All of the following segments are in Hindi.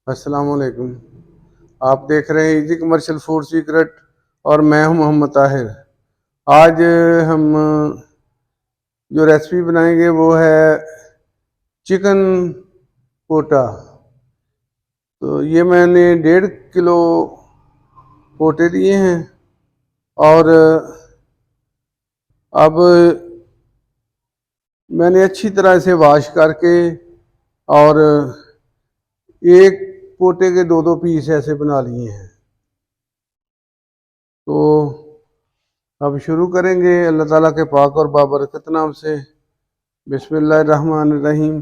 अस्सलाम वालेकुम। आप देख रहे हैं इजी कमर्शियल फूड सीक्रेट और मैं हूं मोहम्मद ताहिर। आज हम जो रेसिपी बनाएंगे वो है चिकन पोटा। तो ये मैंने 1.5 किलो पोटे लिए हैं और अब मैंने अच्छी तरह से वॉश करके और एक पोटे के दो दो पीस ऐसे बना लिए हैं। तो अब शुरू करेंगे अल्लाह ताला के पाक और बाबरकत नाम से। बिस्मिल्लाहिर्रहमानिर्रहीम।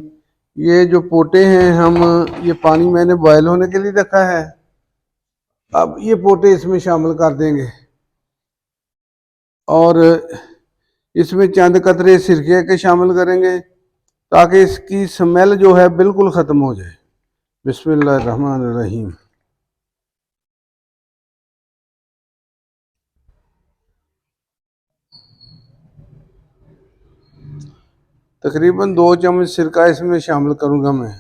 ये जो पोटे हैं हम ये पानी मैंने बॉयल होने के लिए रखा है। अब ये पोटे इसमें शामिल कर देंगे और इसमें चंद कतरे सिरके के शामिल करेंगे ताकि इसकी स्मेल जो है बिल्कुल ख़त्म हो जाए। बिस्मिल्लाहिर्रहमानिर्रहीम। तकरीबन 2 चम्मच सिरका इसमें शामिल करूंगा मैं।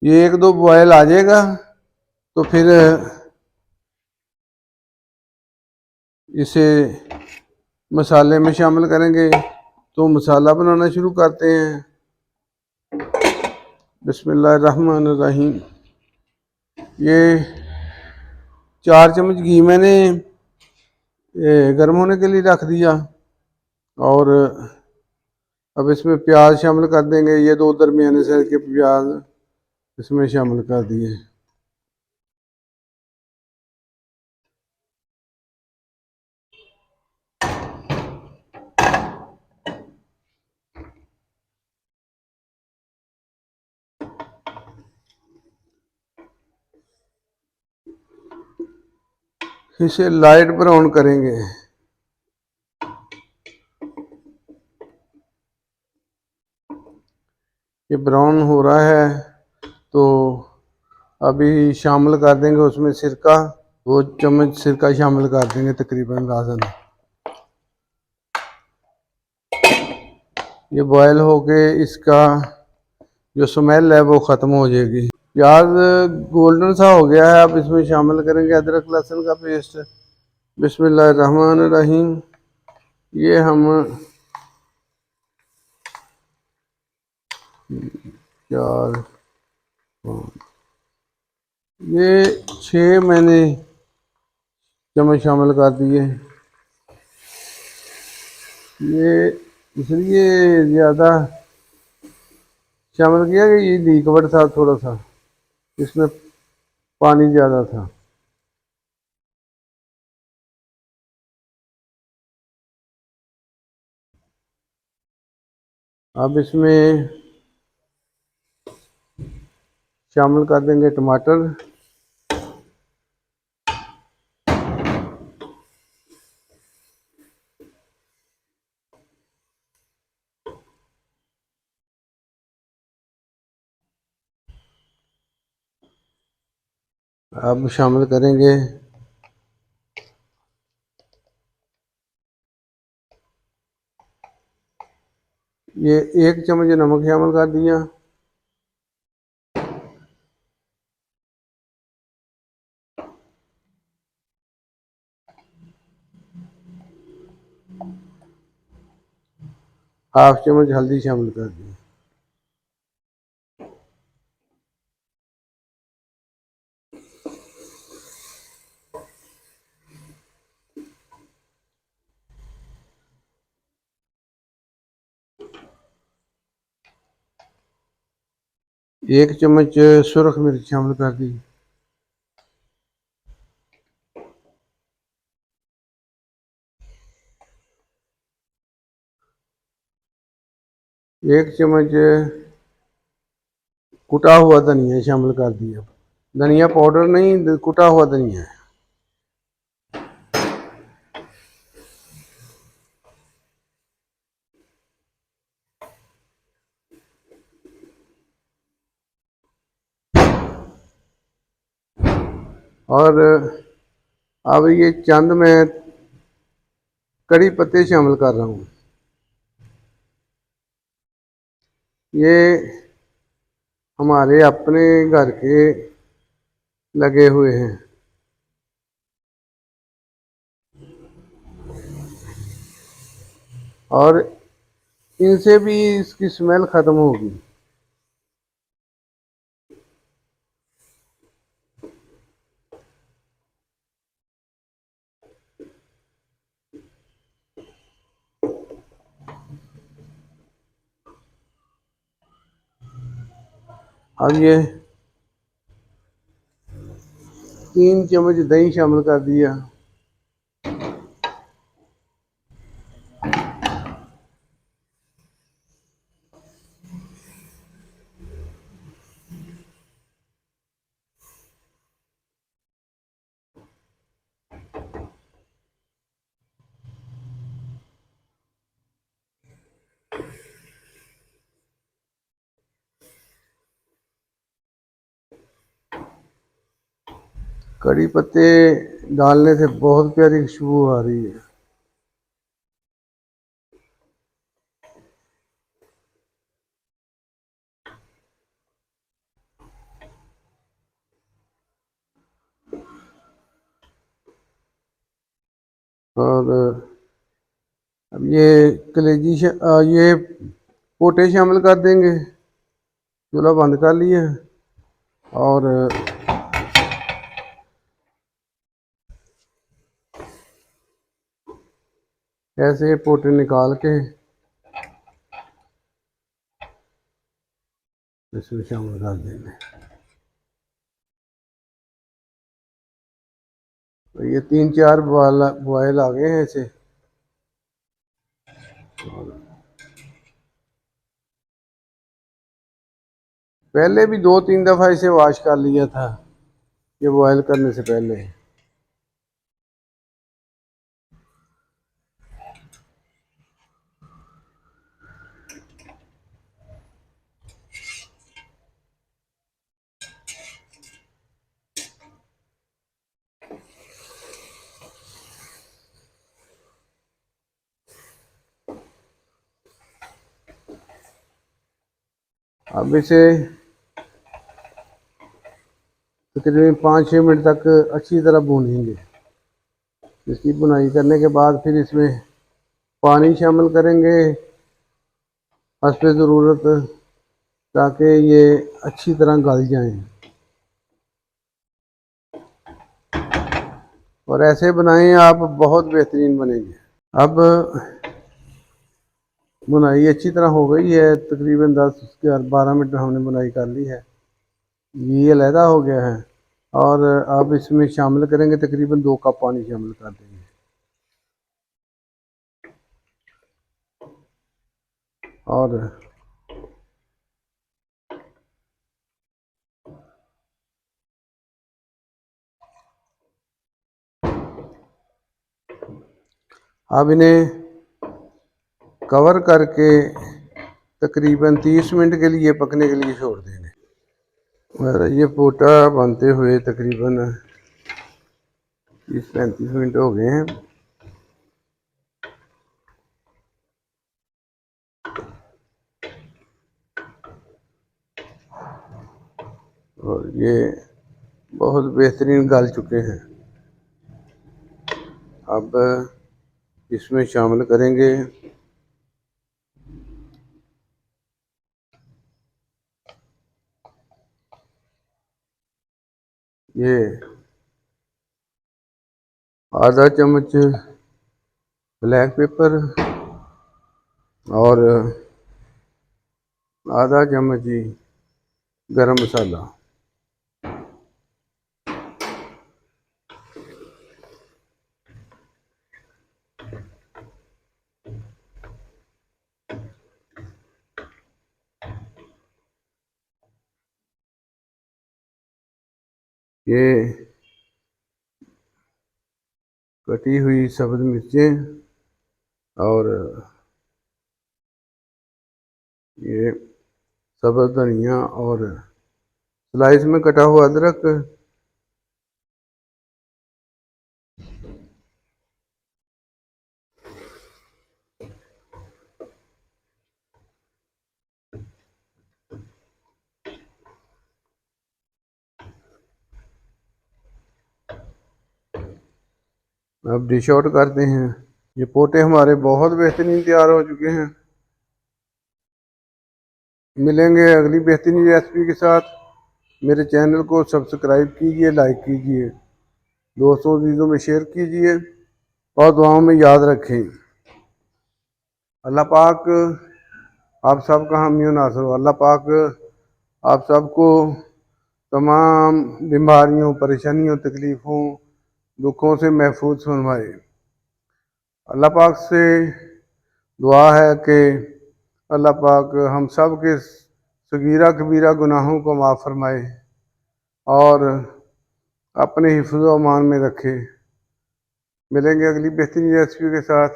ये एक दो बॉयल आ जाएगा तो फिर इसे मसाले में शामिल करेंगे। तो मसाला बनाना शुरू करते हैं। बिस्मिल्लाहिर्रहमानिर्रहीम। ये 4 चम्मच घी मैंने गर्म होने के लिए रख दिया और अब इसमें प्याज शामिल कर देंगे। ये दो दरमियाने साइज के प्याज इसमें शामिल कर दिए। इसे लाइट ब्राउन करेंगे। ये ब्राउन हो रहा है तो अभी शामिल कर देंगे उसमें सिरका। 2 चम्मच सिरका शामिल कर देंगे तकरीबन लाजन। ये बॉयल होके इसका जो स्मेल है वो ख़त्म हो जाएगी। प्याज गोल्डन सा हो गया है। अब इसमें शामिल करेंगे अदरक लहसुन का पेस्ट। बिस्मिल्लाहिर्रहमानिर्रहीम। ये हम 4 ये 6 मैंने चम्मच शामिल कर दिए। ये इसलिए ज़्यादा शामिल किया कि ये लिक्विड था, थोड़ा सा इसमें पानी ज़्यादा था। अब इसमें शामिल कर देंगे टमाटर। अब शामिल करेंगे ये 1 चम्मच नमक शामिल कर दिया। हाफ चम्मच हल्दी शामिल कर दी। एक चम्मच सुरख मिर्च शामिल कर दी। एक चम्मच कुटा हुआ धनिया शामिल कर दिया। धनिया पाउडर नहीं, कुटा हुआ धनिया है। और अब ये चंद मैं कड़ी पत्ते शामिल कर रहा हूँ। ये हमारे अपने घर के लगे हुए हैं और इनसे भी इसकी स्मेल ख़त्म होगी। अब ये 3 चम्मच दही शामिल कर दिया। कड़ी पत्ते डालने से बहुत प्यारी खुशबू आ रही है। और अब ये ये पोटे शामिल कर देंगे। चूल्हा बंद कर लिया और ऐसे पोटे निकाल के इसमें शामिल कर देंगे। तो ये 3-4 बॉयल आ गए हैं ऐसे। पहले भी 2-3 दफ़ा इसे वॉश कर लिया था ये बॉयल करने से पहले। अब इसे तकरीबन 5-6 मिनट तक अच्छी तरह भूनेंगे। इसकी भुनाई करने के बाद फिर इसमें पानी शामिल करेंगे हस्ब ज़रूरत, ताकि ये अच्छी तरह गल जाएं। और ऐसे बनाएं आप, बहुत बेहतरीन बनेंगे। अब बुनाई अच्छी तरह हो गई है, तकरीबन 10-12 मिनट हमने बुनाई कर ली है। ये अलहदा हो गया है और अब इसमें शामिल करेंगे, तकरीबन 2 कप पानी शामिल कर देंगे। और अब इन्हें कवर करके तकरीबन 30 मिनट के लिए पकने के लिए छोड़ देंगे। और ये पोटा बनते हुए तकरीबन 30-35 मिनट हो गए हैं। और ये बहुत बेहतरीन गल चुके हैं। अब इसमें शामिल करेंगे ये आधा चम्मच ब्लैक पेपर और आधा चम्मच ही गरम मसाला। ये कटी हुई सब्ज़ मिर्चें और ये सब्ज़ धनिया और स्लाइस में कटा हुआ अदरक, अब डिश आउट करते हैं। ये पोटे हमारे बहुत बेहतरीन तैयार हो चुके हैं। मिलेंगे अगली बेहतरीन रेसिपी के साथ। मेरे चैनल को सब्सक्राइब कीजिए, लाइक कीजिए, दोस्तों चीज़ों में शेयर कीजिए और दुआओं में याद रखें। अल्लाह पाक आप सबका हामी नासर हो। अल्लाह पाक आप सबको तमाम बीमारियों, परेशानियों, तकलीफ़ों, दुखों से महफूज फरमाए। अल्लाह पाक से दुआ है कि अल्लाह पाक हम सब के सगीरा कबीरा गुनाहों को माफ़ फरमाए और अपने हिफ्ज़ अमान में रखे। मिलेंगे अगली बेहतरीन रेसिपी के साथ।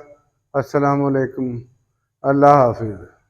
अस्सलामु अलैकुम। अल्लाह हाफिज़।